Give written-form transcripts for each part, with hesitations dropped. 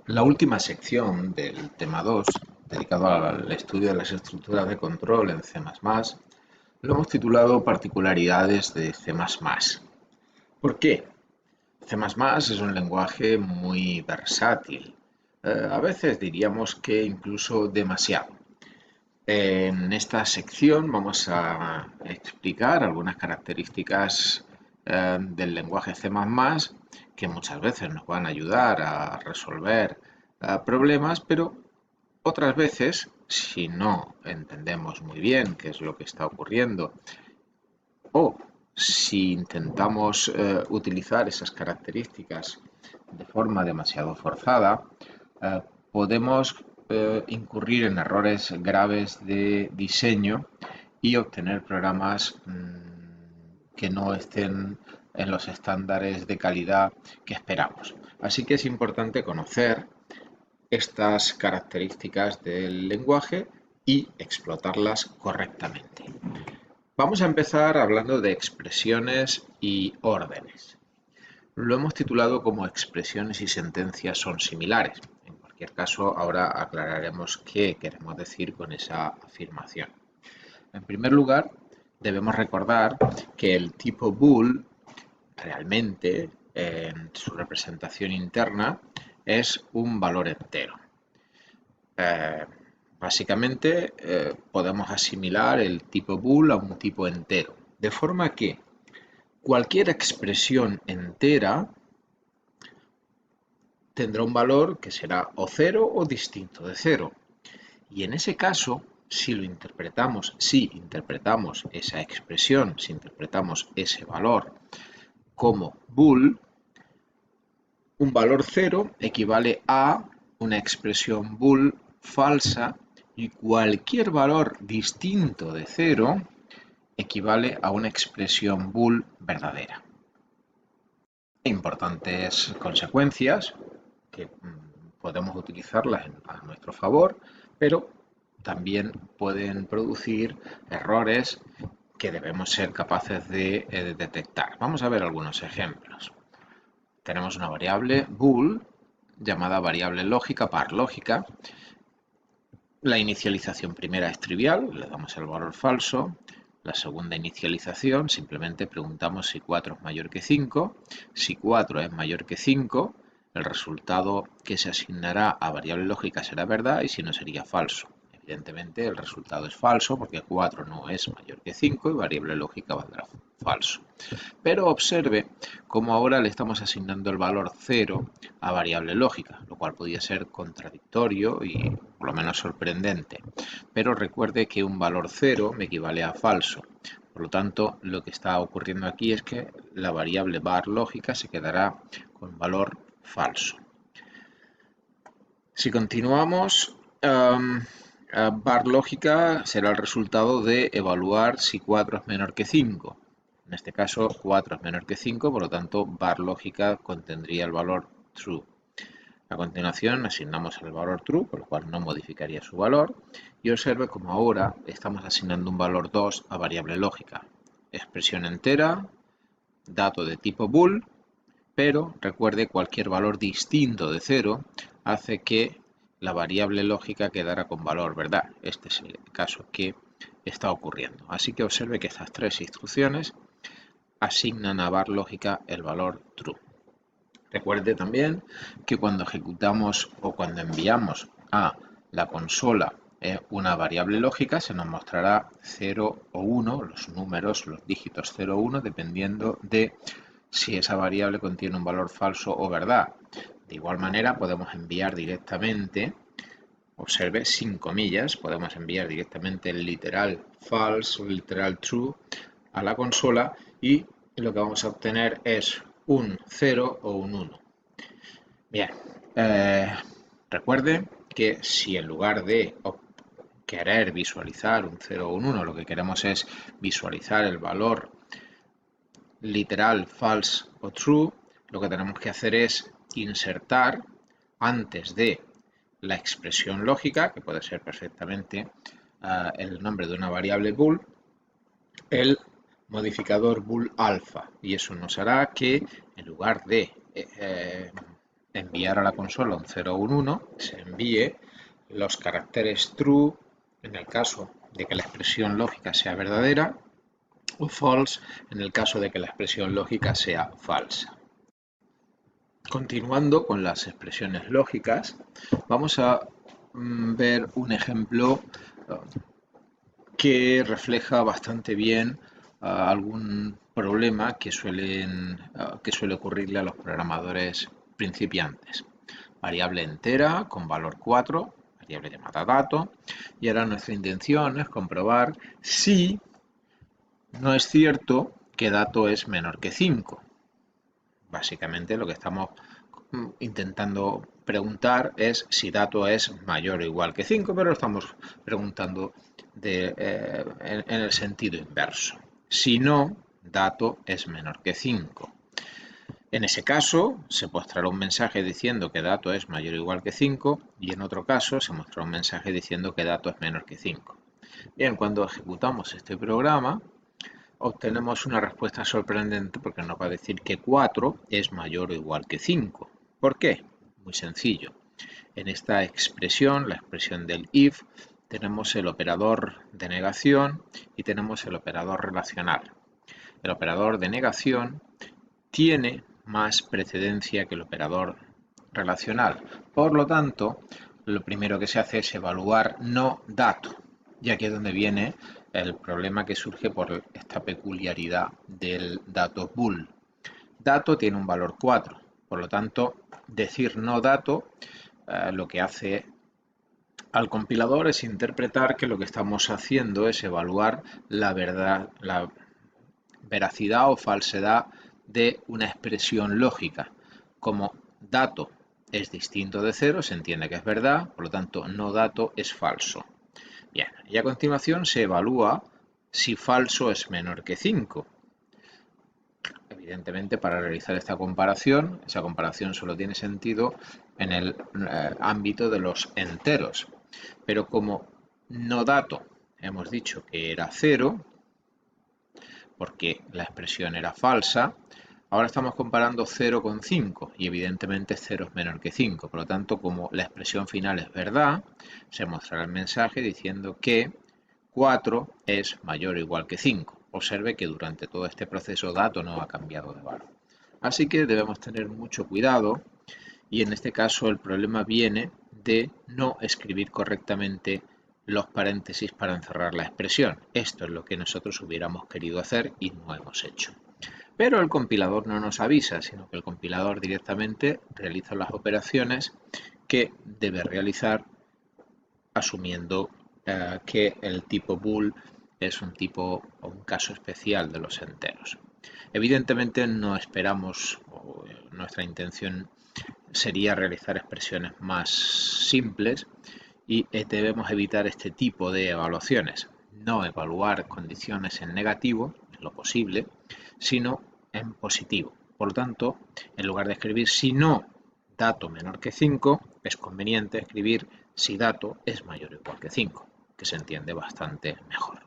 La última sección del tema 2, dedicado al estudio de las estructuras de control en C++, lo hemos titulado Particularidades de C++. ¿Por qué? C++ es un lenguaje muy versátil. A veces diríamos que incluso demasiado. En esta sección vamos a explicar algunas características del lenguaje C++ que muchas veces nos van a ayudar a resolver problemas, pero otras veces, si no entendemos muy bien qué es lo que está ocurriendo o si intentamos utilizar esas características de forma demasiado forzada, podemos incurrir en errores graves de diseño y obtener programas que no estén en los estándares de calidad que esperamos. Así que es importante conocer estas características del lenguaje y explotarlas correctamente. Vamos a empezar hablando de expresiones y órdenes. Lo hemos titulado como expresiones y sentencias son similares. En cualquier caso, ahora aclararemos qué queremos decir con esa afirmación. En primer lugar, debemos recordar que el tipo bool realmente, en su representación interna, es un valor entero. Básicamente podemos asimilar el tipo bool a un tipo entero, de forma que cualquier expresión entera tendrá un valor que será o 0 o distinto de 0. Y en ese caso, si interpretamos esa expresión, si interpretamos ese valor como bool, un valor 0 equivale a una expresión bool falsa y cualquier valor distinto de 0 equivale a una expresión bool verdadera. Hay importantes consecuencias que podemos utilizarlas a nuestro favor, pero también pueden producir errores que debemos ser capaces de detectar. Vamos a ver algunos ejemplos. Tenemos una variable bool llamada variable lógica, par lógica. La inicialización primera es trivial, le damos el valor falso. La segunda inicialización, simplemente preguntamos si 4 es mayor que 5. Si 4 es mayor que 5, el resultado que se asignará a variable lógica será verdad y si no sería falso. Evidentemente el resultado es falso porque 4 no es mayor que 5 y variable lógica valdrá falso. Pero observe cómo ahora le estamos asignando el valor 0 a variable lógica, lo cual podría ser contradictorio y por lo menos sorprendente. Pero recuerde que un valor 0 me equivale a falso. Por lo tanto, lo que está ocurriendo aquí es que la variable var lógica se quedará con valor falso. Si continuamos, var lógica será el resultado de evaluar si 4 es menor que 5. En este caso 4 es menor que 5, por lo tanto var lógica contendría el valor true. A continuación asignamos el valor true, por lo cual no modificaría su valor, y observe como ahora estamos asignando un valor 2 a variable lógica. Expresión entera, dato de tipo bool, pero recuerde cualquier valor distinto de 0 hace que la variable lógica quedara con valor verdad. Este es el caso que está ocurriendo. Así que observe que estas tres instrucciones asignan a var lógica el valor true. Recuerde también que cuando ejecutamos o cuando enviamos a la consola una variable lógica se nos mostrará 0 o 1, los números, los dígitos 0 o 1, dependiendo de si esa variable contiene un valor falso o verdad. De igual manera podemos enviar directamente, observe, sin comillas, podemos enviar directamente el literal false o el literal true a la consola y lo que vamos a obtener es un 0 o un 1. Bien, recuerde que si en lugar de querer visualizar un 0 o un 1, lo que queremos es visualizar el valor literal false o true, lo que tenemos que hacer es insertar antes de la expresión lógica, que puede ser perfectamente el nombre de una variable bool, el modificador bool alfa, y eso nos hará que en lugar de enviar a la consola un 0 o un 1, se envíe los caracteres true en el caso de que la expresión lógica sea verdadera o false en el caso de que la expresión lógica sea falsa. Continuando con las expresiones lógicas, vamos a ver un ejemplo que refleja bastante bien algún problema que suele ocurrirle a los programadores principiantes. Variable entera con valor 4, variable llamada dato, y ahora nuestra intención es comprobar si no es cierto que dato es menor que 5. Básicamente lo que estamos intentando preguntar es si dato es mayor o igual que 5, pero lo estamos preguntando en el sentido inverso. Si no, dato es menor que 5. En ese caso, se mostrará un mensaje diciendo que dato es mayor o igual que 5 y en otro caso se mostrará un mensaje diciendo que dato es menor que 5. Bien, cuando ejecutamos este programa, obtenemos una respuesta sorprendente porque nos va a decir que 4 es mayor o igual que 5. ¿Por qué? Muy sencillo. En esta expresión, la expresión del if, tenemos el operador de negación y tenemos el operador relacional. El operador de negación tiene más precedencia que el operador relacional. Por lo tanto, lo primero que se hace es evaluar no dato. Y aquí es donde viene el problema que surge por esta peculiaridad del dato bool. Dato tiene un valor 4, por lo tanto, decir no dato lo que hace al compilador es interpretar que lo que estamos haciendo es evaluar la veracidad o falsedad de una expresión lógica. Como dato es distinto de 0, se entiende que es verdad, por lo tanto no dato es falso. Bien, y a continuación se evalúa si falso es menor que 5. Evidentemente, para realizar esta comparación, esa comparación solo tiene sentido en el ámbito de los enteros. Pero como no dato hemos dicho que era 0, porque la expresión era falsa, ahora estamos comparando 0 con 5 y evidentemente 0 es menor que 5. Por lo tanto, como la expresión final es verdad, se mostrará el mensaje diciendo que 4 es mayor o igual que 5. Observe que durante todo este proceso dato no ha cambiado de valor. Así que debemos tener mucho cuidado y en este caso el problema viene de no escribir correctamente los paréntesis para encerrar la expresión. Esto es lo que nosotros hubiéramos querido hacer y no hemos hecho. Pero el compilador no nos avisa, sino que el compilador directamente realiza las operaciones que debe realizar asumiendo que el tipo bool es un tipo o un caso especial de los enteros. Evidentemente no esperamos, o nuestra intención sería realizar expresiones más simples y debemos evitar este tipo de evaluaciones. No evaluar condiciones en negativo, en lo posible, sino en positivo. Por lo tanto, en lugar de escribir si no dato menor que 5, es conveniente escribir si dato es mayor o igual que 5, que se entiende bastante mejor.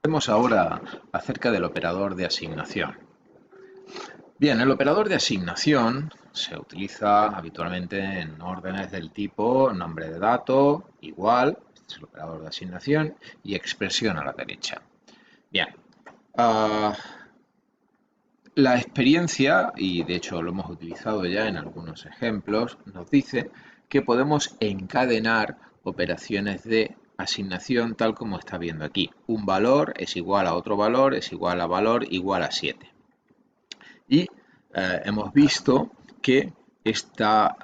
Vemos ahora acerca del operador de asignación. Bien, el operador de asignación se utiliza habitualmente en órdenes del tipo nombre de dato, igual, este es el operador de asignación, y expresión a la derecha. Bien, la experiencia, y de hecho lo hemos utilizado ya en algunos ejemplos, nos dice que podemos encadenar operaciones de asignación tal como está viendo aquí. Un valor es igual a otro valor, es igual a valor igual a 7. Y hemos visto que esta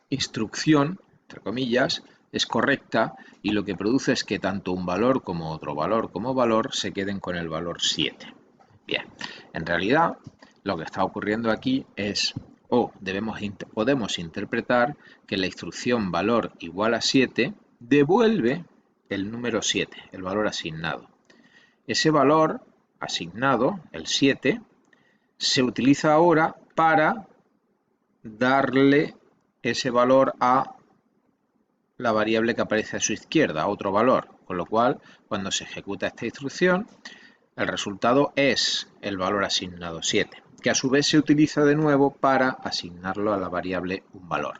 instrucción, entre comillas, es correcta y lo que produce es que tanto un valor como otro valor como valor se queden con el valor 7. Bien, en realidad lo que está ocurriendo aquí es, podemos interpretar que la instrucción valor igual a 7 devuelve el número 7, el valor asignado. Ese valor asignado, el 7, se utiliza ahora para darle ese valor a la variable que aparece a su izquierda, otro valor, con lo cual cuando se ejecuta esta instrucción el resultado es el valor asignado 7. que a su vez se utiliza de nuevo para asignarlo a la variable un valor.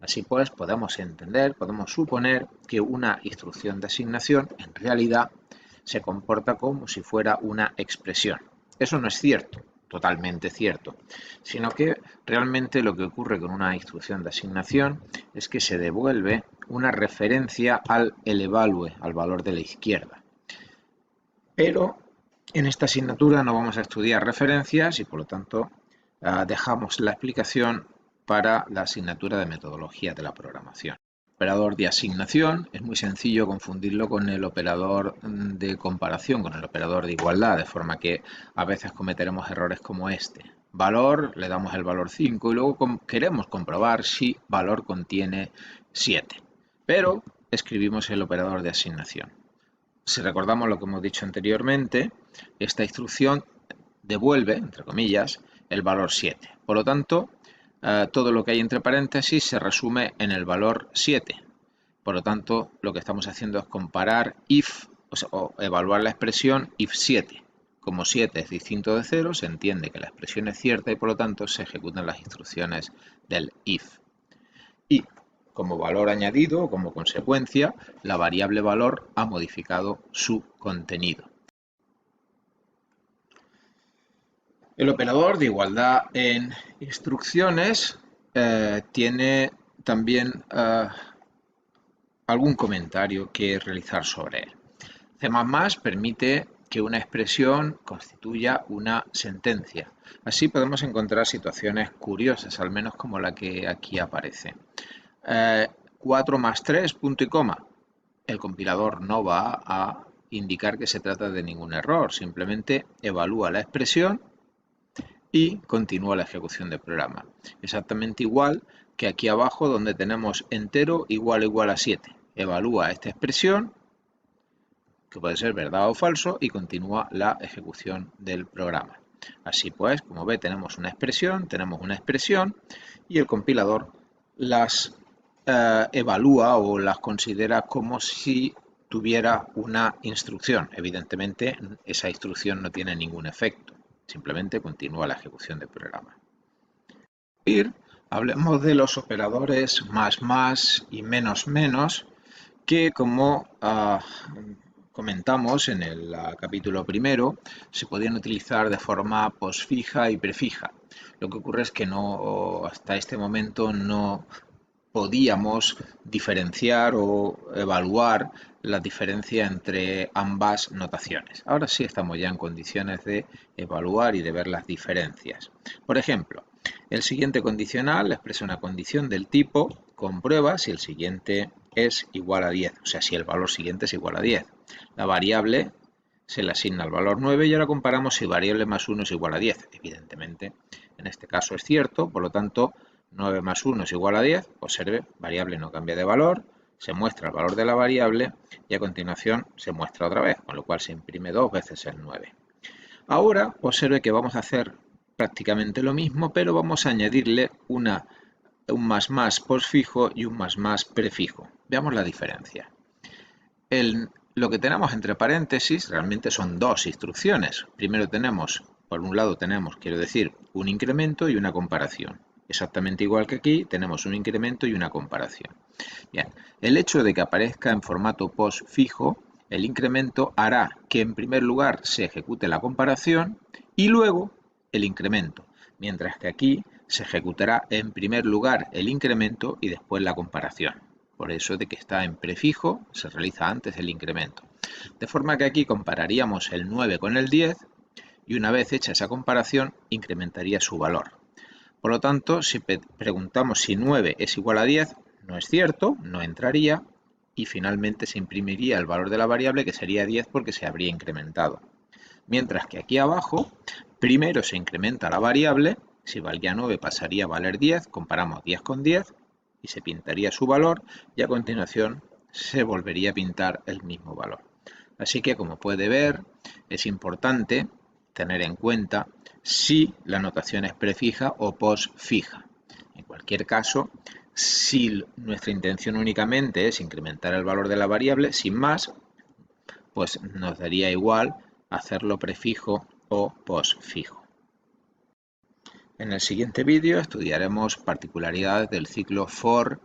Así pues, podemos suponer que una instrucción de asignación en realidad se comporta como si fuera una expresión. Eso no es cierto, totalmente cierto, sino que realmente lo que ocurre con una instrucción de asignación es que se devuelve una referencia al evalue, al valor de la izquierda. Pero en esta asignatura no vamos a estudiar referencias y por lo tanto dejamos la explicación para la asignatura de metodología de la programación. El operador de asignación es muy sencillo confundirlo con el operador de comparación, con el operador de igualdad, de forma que a veces cometeremos errores como este. Valor, le damos el valor 5 y luego queremos comprobar si valor contiene 7, pero escribimos el operador de asignación. Si recordamos lo que hemos dicho anteriormente, esta instrucción devuelve, entre comillas, el valor 7. Por lo tanto, todo lo que hay entre paréntesis se resume en el valor 7. Por lo tanto, lo que estamos haciendo es comparar if, o evaluar la expresión if 7. Como 7 es distinto de 0, se entiende que la expresión es cierta y por lo tanto se ejecutan las instrucciones del if. Y como valor añadido o como consecuencia, la variable valor ha modificado su contenido. El operador de igualdad en instrucciones tiene también algún comentario que realizar sobre él. C++ permite que una expresión constituya una sentencia. Así podemos encontrar situaciones curiosas, al menos como la que aquí aparece. 4 más 3, punto y coma. El compilador no va a indicar que se trata de ningún error, simplemente evalúa la expresión y continúa la ejecución del programa. Exactamente igual que aquí abajo donde tenemos entero igual a 7. Evalúa esta expresión, que puede ser verdad o falso, y continúa la ejecución del programa. Así pues, como ve, tenemos una expresión y el compilador las evalúa o las considera como si tuviera una instrucción. Evidentemente, esa instrucción no tiene ningún efecto, simplemente continúa la ejecución del programa. Hablemos de los operadores más y menos, que como comentamos en el capítulo primero, se podían utilizar de forma posfija y prefija. Lo que ocurre es que hasta este momento no podíamos diferenciar o evaluar la diferencia entre ambas notaciones. Ahora sí estamos ya en condiciones de evaluar y de ver las diferencias. Por ejemplo, el siguiente condicional expresa una condición del tipo comprueba si el siguiente es igual a 10, o sea, si el valor siguiente es igual a 10. La variable se le asigna el valor 9 y ahora comparamos si variable más 1 es igual a 10. Evidentemente, en este caso es cierto, por lo tanto, 9 más 1 es igual a 10, observe, variable no cambia de valor, se muestra el valor de la variable y a continuación se muestra otra vez, con lo cual se imprime 2 veces el 9. Ahora observe que vamos a hacer prácticamente lo mismo, pero vamos a añadirle un más postfijo y un más prefijo. Veamos la diferencia. Lo que tenemos entre paréntesis realmente son dos instrucciones. Primero tenemos, por un lado tenemos, quiero decir, un incremento y una comparación. Exactamente igual que aquí, tenemos un incremento y una comparación. Bien, el hecho de que aparezca en formato postfijo, el incremento hará que en primer lugar se ejecute la comparación y luego el incremento, mientras que aquí se ejecutará en primer lugar el incremento y después la comparación. Por eso de que está en prefijo, se realiza antes el incremento. De forma que aquí compararíamos el 9 con el 10 y una vez hecha esa comparación, incrementaría su valor. Por lo tanto, si preguntamos si 9 es igual a 10, no es cierto, no entraría y finalmente se imprimiría el valor de la variable que sería 10 porque se habría incrementado. Mientras que aquí abajo, primero se incrementa la variable, si valía 9 pasaría a valer 10, comparamos 10 con 10 y se pintaría su valor y a continuación se volvería a pintar el mismo valor. Así que como puede ver, es importante tener en cuenta si la notación es prefija o postfija. En cualquier caso, si nuestra intención únicamente es incrementar el valor de la variable, sin más, pues nos daría igual hacerlo prefijo o postfijo. En el siguiente vídeo estudiaremos particularidades del ciclo for